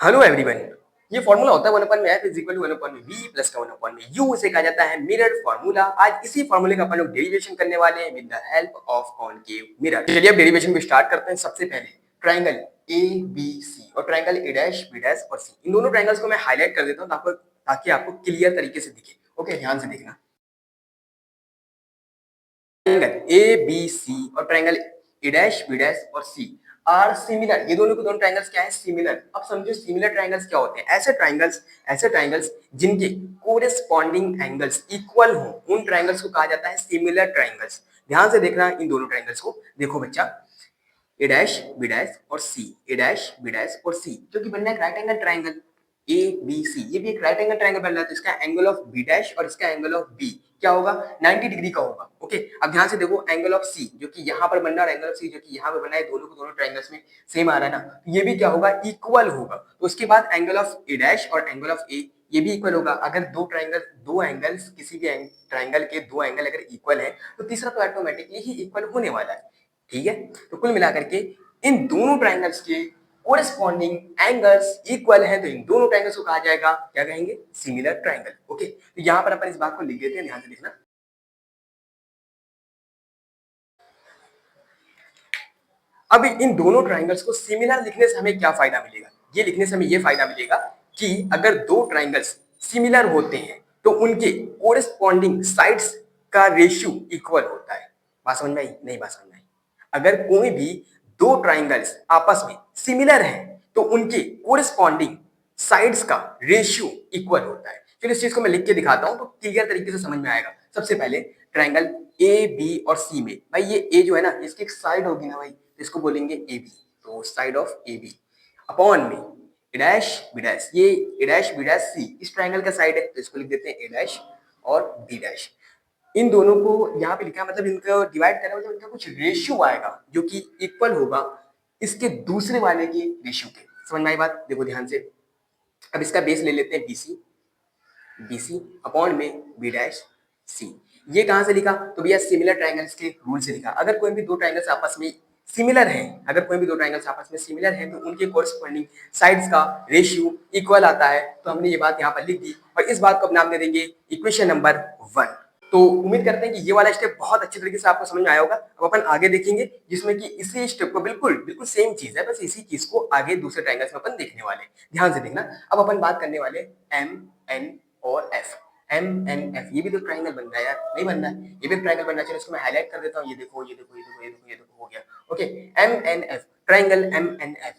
Hello everyone. ये formula होता है 1 अपॉन में f is equal to 1 upon में v प्लस का 1 अपॉन में u। इसे कहा जाता है मिरर फॉर्मूला। आज इसी फॉर्मूले का अपन लोग डेरिवेशन करने वाले हैं with the help of concave mirror. चलिए अब डेरिवेशन को स्टार्ट करते हैं। सबसे पहले ट्रायंगल ए बी सी और triangle A dash B dash और सी, इन दोनों ट्रायंगल्स को मैं हाईलाइट कर देता हूँ ताकि आपको क्लियर तरीके से दिखे। ओके, ध्यान से देखना। ट्रायंगल ए बी सी और triangle A dash B dash और सी आर सिमिलर। ये दोनों के दोनों ट्रायंगल्स क्या है? सिमिलर। अब समझो सिमिलर ट्रायंगल्स क्या होते हैं। ऐसे ट्रायंगल्स जिनके कोरेस्पॉन्डिंग एंगल्स इक्वल हो, उन ट्रायंगल्स को कहा जाता है सिमिलर ट्रायंगल्स। ध्यान से देखना इन दोनों ट्रायंगल्स को। देखो बच्चा, ए डैश बी डैश और C, A dash B dash और सी, जो कि बन रहा है right angle triangle A B C. ये भी एक राइट एंगल ट्रायंगल बन रहा है, तो इसका एंगल ऑफ बी डैश और इसका एंगल ऑफ बी क्या होगा? 90 डिग्री का होगा। ओके, अब ध्यान से देखो, एंगल ऑफ सी जो कि यहाँ पर बन रहा है, एंगल ऑफ सी जो कि यहाँ पर बना है, दोनों को दोनों ट्रायंगल्स में सेम आ रहा है ना, तो ये भी क्या होगा? इक्वल होगा। तो उसके बाद एंगल ऑफ ए डैश और एंगल ऑफ ए, ये भी इक्वल होगा। अगर दो एंगल्स किसी भी ट्रायंगल के दो एंगल अगर इक्वल है तो तीसरा तो ऑटोमेटिकली ही इक्वल होने वाला है। ठीक है, तो कुल मिलाकर के इन दोनों ट्रायंगल्स के कोरेस्पॉन्डिंग एंगल्स इक्वल है, तो इन दोनों ट्रायंगल्स को कहा जाएगा, क्या कहेंगे? Similar triangle. ओके, तो यहां पर अपन इस बात को लिख देते हैं, ध्यान से देखना। अब इन दोनों ट्रायंगल्स को सिमिलर लिखने से हमें क्या फायदा मिलेगा? ये लिखने से हमें ये फायदा मिलेगा कि अगर दो ट्रायंगल्स सिमिलर होते हैं तो उनके कोरेस्पॉन्डिंग साइड्स का रेशियो इक्वल होता है। बात समझ में आई? नहीं बात समझ में आई? अगर कोई भी दो ट्रायंगल्स आपस में सिमिलर हैं तो उनके कोरेस्पॉन्डिंग साइड्स का रेशियो इक्वल होता है। चलिए इस चीज को मैं लिख के दिखाता हूं तो क्लियर तरीके से समझ में आएगा। सबसे पहले ट्रायंगल ए बी और सी में, भाई ये ए जो है ना, इसकी एक साइड होगी ना भाई, इसको बोलेंगे ए बी। तो side of A B upon में ए डैश बी डैश, ये A dash B dash C इस ट्रायंगल का साइड है, तो इसको लिख देते हैं ए डैश और बी डैश। इन दोनों को यहाँ पे लिखा, मतलब इनको डिवाइड करना, मतलब इनका कुछ रेशियो आएगा जो कि इक्वल होगा इसके दूसरे वाले के रेशियो के। समझ में आई बात? देखो ध्यान से। अब इसका बेस ले लेते हैं बी सी अपॉन में बी डैश सी। ये कहां से लिखा? तो भैया सिमिलर ट्रायंगल्स के रूल से लिखा। अगर कोई भी दो ट्रायंगल्स आपस में सिमिलर हैं, अगर कोई भी दो ट्रायंगल्स आपस में सिमिलर हैं तो उनके कोरस्पॉन्डिंग साइड्स का रेशियो इक्वल आता है। तो हमने ये बात यहाँ पर लिख दी और इस बात को अब नाम दे देंगे इक्वेशन नंबर 1। तो उम्मीद करते हैं कि ये वाला स्टेप बहुत अच्छे तरीके से आपको समझ में आया होगा। अब अपन आगे देखेंगे जिसमें कि इसी स्टेप को बिल्कुल बिल्कुल सेम चीज है, बस इसी चीज को आगे दूसरे ट्रायंगल्स में अपन देखने वाले हैं। ध्यान से देखना। अब अपन बात करने वाले एम एन और एफ। एम एन एफ, ये भी तो ट्रायंगल बन रहा है यार, नहीं बन रहा है? ये भी ट्रायंगल बनना चाहिए। इसको मैं हाईलाइट कर देता हूँ। ये देखो ये देखो ये देखो ये देखो ये देखो, हो गया। Okay, M N F, triangle M N F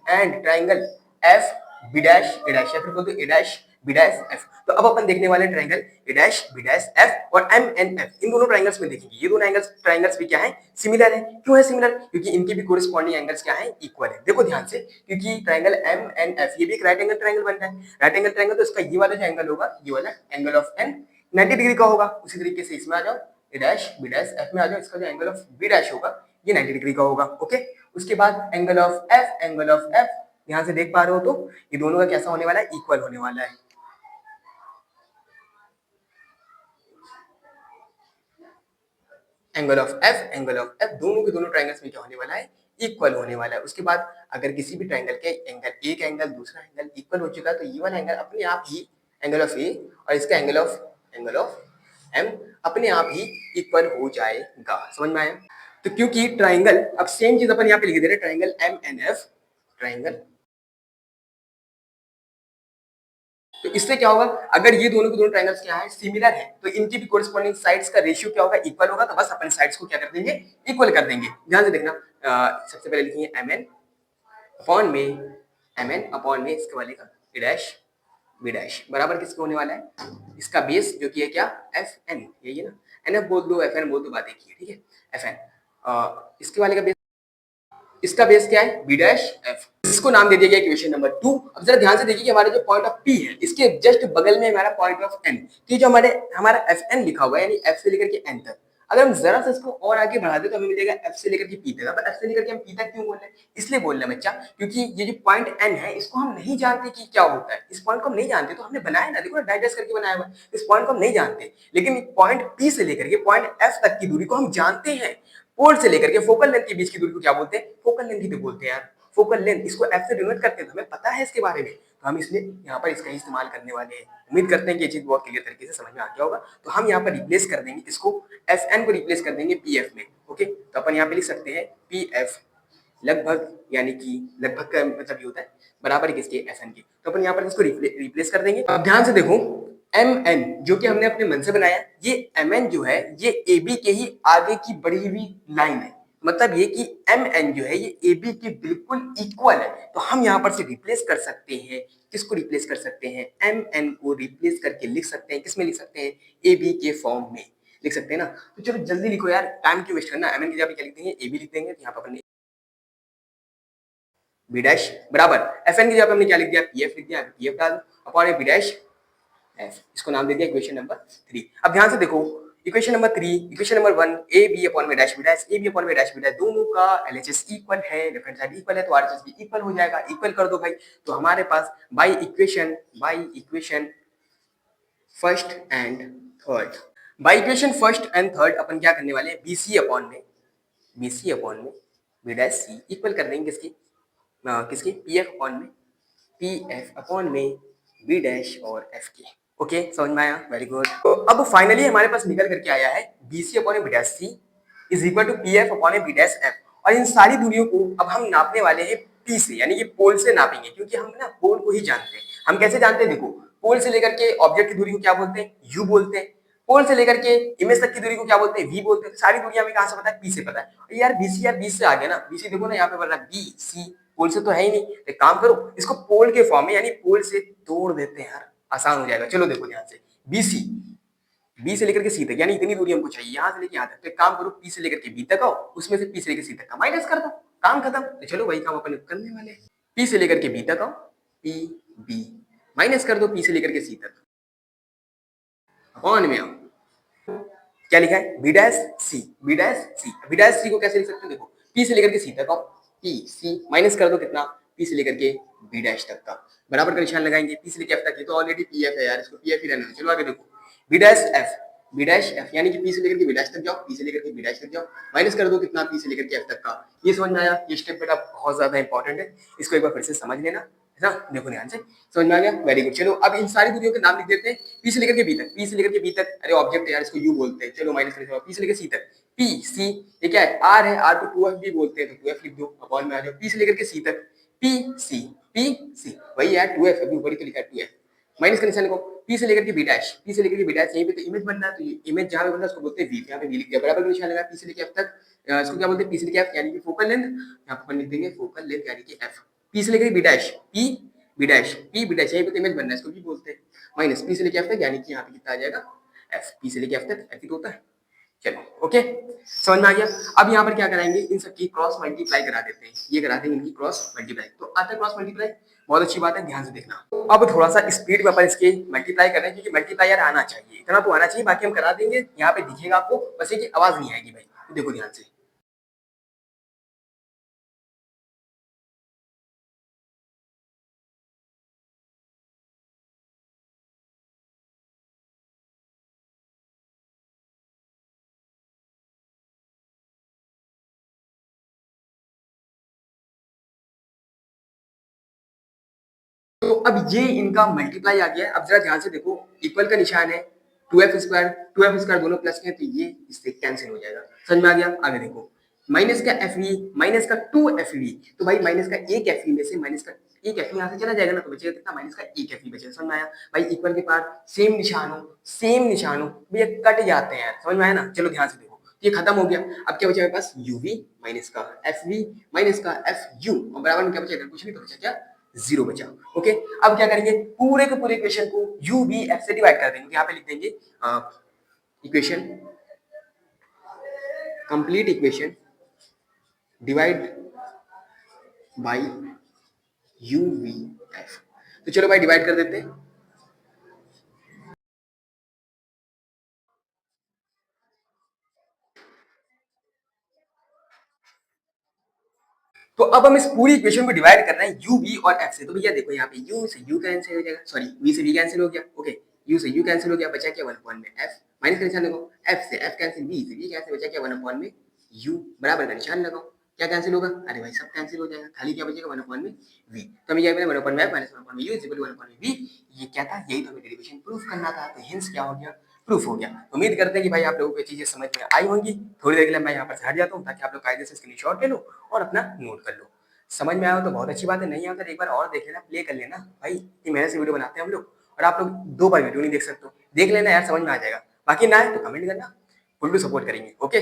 and triangle F B dash A dash, या फिर बोलते A dash B dash F. तो अब अपन देखने वाले triangle A dash B dash F और एम एन एफ। इन दोनों ट्रायंगल्स में देखेंगे, ये दोनों ट्रायंगल्स भी क्या है? सिमिलर है। क्यों है सिमिलर? क्योंकि इनके भी कोरिस्पॉन्डिंग एंगल्स क्या है? इक्वल है। देखो ध्यान से, क्योंकि ट्रायंगल एम एन एफ ये भी एक राइट एंगल ट्रायंगल बनता है। राइट एंगल ट्रायंगल, तो इसका ये वाला जो एंगल होगा, ये वाला एंगल ऑफ एन 90 डिग्री का होगा। उसी तरीके से इसमें आ जाओ, ए डैश बी डैश एफ में आ जाओ, इसका जो एंगल ऑफ बी डैश होगा ये 90 डिग्री का होगा। ओके, उसके बाद एंगल ऑफ एफ ध्यान से देख पा रहे हो तो ये दोनों का कैसा होने वाला है? इक्वल होने वाला है। एंगल ऑफ एफ दोनों के दोनों ट्रायंगल्स में क्या होने वाला है? इक्वल होने वाला है। उसके बाद अगर किसी भी ट्रायंगल के एंगल, एक एंगल दूसरा एंगल इक्वल हो चुका है तो ये वाला एंगल अपने आप ही, एंगल ऑफ ए और इसका एंगल ऑफ एम अपने आप ही इक्वल हो जाएगा। समझ में आया? तो क्योंकि ट्रायंगल, अब सेम चीज अपन यहाँ पे लिख दे रहे हैं, triangle M N F, triangle. तो इससे क्या होगा? अगर ये दोनों के दोनों ट्रायंगल्स क्या है? सिमिलर है, तो इनकी भी कोरिस्पॉन्डिंग साइड्स का रेशियो क्या होगा? इक्वल होगा। तो बस अपन साइड्स को क्या कर देंगे? इक्वल कर देंगे। ध्यान से देखना। सबसे पहले लिखेंगे एम एन अपॉन में इसके वाले का ए डैश बी डैश बराबर किसके होने वाला है? इसका बेस जो कि है क्या? एफ एन, यही है ना? एन एफ बोल दो, एफ एन बोल दो, बात एक ही है। ठीक है, एफ एन। इसके वाले का बेस, इसका बेस क्या है? B dash F. इसको नाम दे दिया गया इक्वेशन नंबर 2। अब जरा ध्यान से देखिए कि हमारे जो पॉइंट ऑफ पी है, इसके जस्ट बगल में हमारा पॉइंट ऑफ एन, तो जो हमारा एफ एन लिखा हुआ है, यानी एफ से लेकर के एन तक, अगर हम जरा सा इसको और आगे बढ़ा दे तो हमें मिलेगा एफ से लेकर के पी तक। अब एफ से लेकर के हम पी तक क्यों बोल रहे हैं? इसलिए बोल रहे हैं बच्चा, क्योंकि ये जो पॉइंट एन है इसको हम नहीं जानते कि क्या होता है। इस पॉइंट को हम नहीं जानते तो हमने बनाया ना, देखो डाइजेस्ट करके बनाया हुआ है। इस पॉइंट को हम नहीं जानते, लेकिन पॉइंट पी से लेकर के पॉइंट एफ तक की दूरी को हम जानते हैं। पोल से लेकर के फोकल लेंथ के बीच की दूरी को क्या बोलते हैं? फोकल लेंथ ही तो बोलते हैं यार। फोकल लेंथ, इसको एफ से डिनोट करते हैं, तो हमें पता है इसके बारे में, तो हम इसलिए यहाँ पर इसका ही इस्तेमाल करने वाले हैं। उम्मीद करते हैं कि ये चीज बहुत क्लियर तरीके से समझ में आ गया होगा। तो हम यहाँ पर रिप्लेस कर देंगे इसको, एफ एन को रिप्लेस कर देंगे पी एफ में। ओके, तो अपन यहाँ पे लिख सकते हैं पी एफ लगभग, यानी कि लगभग का मतलब ये होता है बराबर है किसके, एफ एन के। तो अपन यहाँ पर इसको रिप्लेस कर देंगे। अब ध्यान से देखो, एम एन जो कि हमने अपने मन से बनाया, ये एम एन जो है ये ए बी के ही आगे की बढ़ी हुई लाइन है। मतलब ये कि एम एन जो है ये ए बी के बिल्कुल इक्वल है। तो हम यहाँ पर से रिप्लेस कर सकते हैं, किसको रिप्लेस कर सकते हैं, एम एन को रिप्लेस करके लिख सकते हैं, किसमें लिख सकते हैं, ए बी के फॉर्म में लिख सकते हैं ना। तो चलो जल्दी लिखो यार, टाइम क्यों वेस्ट करना। एम एन की जगह क्या लिख देंगे, ए बी लिख देंगे, तो यहाँ पर अपन बी डैश बराबर एफ एन की जगह हमने क्या लिख दिया, पी एफ लिख दिया, पी एफ डाल upon A B dash F, इसको नाम दे दिया इक्वेशन नंबर 3। अब ध्यान से देखो, equation number 3, equation number 1 A B upon में dash B dash, A B upon में डैश बी डैश, दोनों का एलएचएस इक्वल है, लेफ्ट हैंड साइड इक्वल है, तो आरएचएस भी इक्वल हो जाएगा। इक्वल कर दो भाई, तो हमारे पास by equation first and third, by equation first and third अपन क्या करने वाले हैं, बीसी अपॉन में बी डैश सी इक्वल कर देंगे किसकी, किसकी, पी एफ अपॉन में पी एफ अपॉन में बी डैश और एफ के। ओके, समझ में आया, वेरी गुड। तो अब फाइनली हमारे पास निकल करके आया है B C upon B dash C is equal to P F upon B dash F. और इन सारी दूरियों को अब हम नापने वाले हैं पी से, यानी कि पोल से नापेंगे, क्योंकि हम ना पोल को ही जानते हैं। हम कैसे जानते हैं, देखो पोल से लेकर के ऑब्जेक्ट की दूरी को क्या बोलते हैं, यू बोलते हैं। पोल से लेकर के इमेज तक की दूरी को क्या बोलते हैं, वी बोलते हैं। सारी दूरी हमें कहां से पता है, पी से पता है। यार बीसी, यार बीस से आ गया ना, बीसी देखो ना यहाँ पे बोल रहा है बी सी, पोल से तो है ही नहीं। एक काम करो, इसको पोल के फॉर्म में यानी पोल से तोड़ देते हैं यार, आसान हो जाएगा। चलो देखो ध्यान से, बीसी, बी से लेकर के सी तक, यानी इतनी दूरी हमको चाहिए यहाँ से लेकर यहाँ तक। तो एक काम करो, पी से लेकर के बी तक आओ, उसमें से पी से लेकर सी तक का माइनस कर दो, काम खत्म। तो चलो वही काम अपन करने वाले हैं। पी से लेकर के बी तक आओ, पी बी माइनस कर दो पी से लेकर के सी तक, अपॉन में आओ, क्या लिखा है, बी डैश सी, बी डैश सी। बी डैश सी को कैसे लिख सकते हैं, देखो पी से लेकर के सी तक आओ, पी सी माइनस कर दो कितना, पी से लेकर के बी डैश तक का, बराबर का निशान लगाएंगे। पी से लेकर एफ तक, ये तो ऑलरेडी पी एफ है यार, इसको पी एफ ही रहना है। चलो आगे देखो, B dash F, B dash F यानी कि पी से लेकर के बी डैश तक जाओ, पी से लेकर के बी डैश तक जाओ, माइनस कर दो कितना, पी से लेकर के एफ तक का। ये समझ में आया, ये स्टेप बेटा बहुत ज्यादा इंपॉर्टेंट है, इसको एक बार फिर से समझ लेना, है ना। देखो ध्यान से, समझ में आ गया, वेरी गुड। चलो अब इन सारी दूरियों के नाम लिख देते हैं, पी से लेकर के बी तक, पी से लेकर के बी तक, अरे ऑब्जेक्ट है यार, इसको यू बोलते हैं। चलो माइनस कर, पी से लेकर सी तक, पी सी, ये क्या है, आर है, आर को टू एफ भी बोलते हैं, तो टू एफ लिख दो, अपॉन में आ जाओ, पी से लेकर के सी तक, पी सी, पी सी वही यार टू एफ, अभी ऊपर ही तो लिखा है टू एफ, माइनस का निशान को, पी से लेकर के बी डैश, पी से लेकर के बी डैश, यहीं पे तो इमेज बनना है, तो इमेज जहां पे बनना है उसको बोलते हैं वी, यहाँ पे वी लिख दिया, बराबर का निशान लगा, पी से लेकर एफ तक, इसको क्या बोलते हैं, पी से लेकर एफ यानी कि फोकल लेंथ, यहाँ पर लिख देंगे फोकल लेंथ यानी कि एफ, पी से लेकर B dash, P B dash, P B dash, यहीं पे तो इमेज बनना है, इसको भी बोलते हैं, माइनस पी से लेकर एफ तक, यानी कि यहाँ पे कितना आ जाएगा, एफ, पी से लेकर एफ तक, एफ ही तो होता है। चलो ओके, समझ में आ गया। अब यहाँ पर क्या कराएंगे, इन सबकी क्रॉस मल्टीप्लाई करा देते हैं, ये करा देंगे इनकी क्रॉस मल्टीप्लाई। तो आता है क्रॉस मल्टीप्लाई, बहुत अच्छी बात है, ध्यान से देखना। अब थोड़ा सा स्पीड में अपन इसके मल्टीप्लाई कर रहे हैं, क्योंकि मल्टीप्लाई यार आना चाहिए, इतना तो आना चाहिए, बाकी हम करा देंगे। यहाँ पे दिखेगा आपको, बस ये आवाज नहीं आएगी भाई, देखो ध्यान से। तो अब ये इनका मल्टीप्लाई आ गया है। अब जरा ध्यान से देखो, इक्वल का निशान है, टू एफ स्क्वायर दोनों प्लस के हैं, तो ये इससे कैंसिल हो जाएगा। समझ में आ गया, आगे देखो, माइनस का एफ वी माइनस का टू एफ वी, तो भाई माइनस का एक एफ वी में से माइनस का एक एफ यहाँ से चला जाएगा ना, तो बचेगा कितना, माइनस का एक एफ वी बचेगा। समझ में आया भाई, इक्वल के पास सेम निशान हो भैया, कट जाते हैं, समझ में आया ना। चलो ध्यान से देखो, ये खत्म हो गया। अब क्या बचा मेरे पास, यू वी माइनस का एफ वी माइनस का एफ यू, और बराबर में क्या बचेगा, कुछ नहीं तो बचा क्या, जीरो बचा। ओके, अब क्या करेंगे, पूरे के पूरे इक्वेशन को यू वी एफ से डिवाइड कर देंगे, तो यहाँ पे लिख देंगे equation, complete equation divide by you V F. तो चलो भाई डिवाइड कर देते हैं। तो अब हम इस पूरी इक्वेशन को डिवाइड कर रहे हैं यू वी और एफ से। तो भैया देखो, यहाँ पे यू से यू कैंसिल हो जाएगा, सॉरी वी से वी कैंसिल हो गया। ओके, यू से यू कैंसिल हो गया, बचा क्या, वन अपॉन में एफ, माइनस का निशान लगाओ, एफ से एफ कैंसिल, वी से वी कैंसिल, बचा क्या, वन अपॉन में यू, बराबर का निशान लगाओ। क्या कैंसिल होगा? अरे भाई सब कैंसिल हो जाएगा, खाली क्या बचेगा 1 अपॉन में v। तो हमें क्या मिला 1 अपॉन में f माइनस 1 अपॉन में u is equal to 1 upon में v। ये क्या था? यही तो हमें डेरिवेशन प्रूफ करना था। तो हिंस क्या हो गया? प्रूफ हो गया। उम्मीद करते हैं कि भाई आप लोगों को ये चीजें समझ में आई होंगी। थोड़ी देर के लिए मैं यहाँ पर से हट जाता हूँ ताकि आप लोग कायदे से स्क्रीनशॉट ले लो और अपना नोट कर लो। समझ में आया हो तो बहुत अच्छी बात है, नहीं आता तो एक बार और देख लेना, प्ले कर लेना भाई। इतनी मेहनत से वीडियो बनाते हैं हम लोग और आप लोग 2 बार वीडियो नहीं देख सकते हो। देख लेना यार, समझ में आ जाएगा। बाकी ना आए तो कमेंट करना, फुल टू सपोर्ट करेंगे। ओके।